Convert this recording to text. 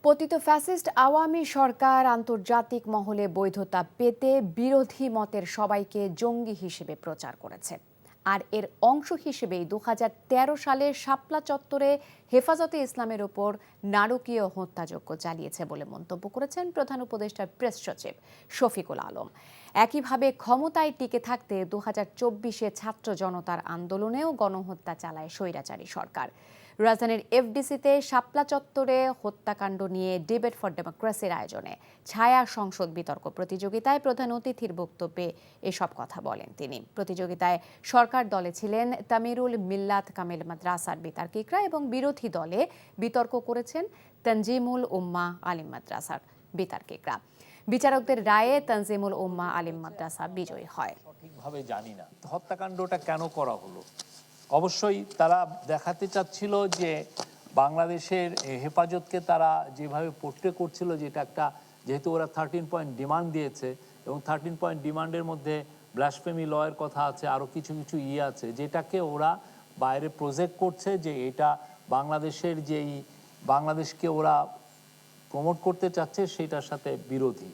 পতিত ফ্যাসিস্ট আওয়ামী সরকার আন্তর্জাতিক মহলে বৈধতা পেতে বিরোধী মতের সবাইকে জঙ্গি হিসেবে প্রচার করেছে। আর এর অংশ হিসেবেই 2013 সালে শাপলা চত্বরে হেফাজতে ইসলামের ওপর নারকীয় হত্যাযজ্ঞ চালিয়েছে বলে মন্তব্য করেছেন প্রধান উপদেষ্টার প্রেস সচিব শফিকুল আলম। একইভাবে ক্ষমতায় টিকে থাকতে 2024-এ ছাত্র জনতার আন্দোলনেও গণহত্যা চালায় স্বৈরাচারী সরকার। রাজধানীর এফডিসিতে শাপলা চত্বরে হত্যাকাণ্ড নিয়ে ডিবেট ফর ডেমোক্রেসির আয়োজনে ছায়া সংসদ বিতর্ক প্রতিযোগিতায় প্রধান অতিথির বক্তব্যে এসব কথা বলেন তিনি। প্রতিযোগিতায় সরকার দলে ছিলেন তামিরুল মিল্লাত কামিল মাদ্রাসার বিতার্কিকরা এবং বিরোধী দলে বিতর্ক করেছেন তানজিমুল উম্মাহ আলিম মাদ্রাসার বিতার্কিকরা। বিচারকদের রায়ে তানজিমুল উম্মাহ আলিম মাদ্রাসা বিজয়ী হয়। সঠিকভাবে জানি না হত্যাকাণ্ডটা কেন করা হলো। অবশ্যই তারা দেখাতে চাচ্ছিল যে বাংলাদেশের হেফাজতকে তারা যেভাবে পোর্ট্রে করছিল, যেটা একটা, যেহেতু ওরা 13 পয়েন্ট ডিমান্ড দিয়েছে এবং 13 পয়েন্ট ডিমান্ডের মধ্যে ব্লাসফেমি লয়ের কথা আছে, আরও কিছু কিছু আছে, যেটাকে ওরা বাইরে প্রজেক্ট করছে যে এটা বাংলাদেশের যেই বাংলাদেশকে ওরা প্রমোট করতে চাচ্ছে সেটার সাথে বিরোধী।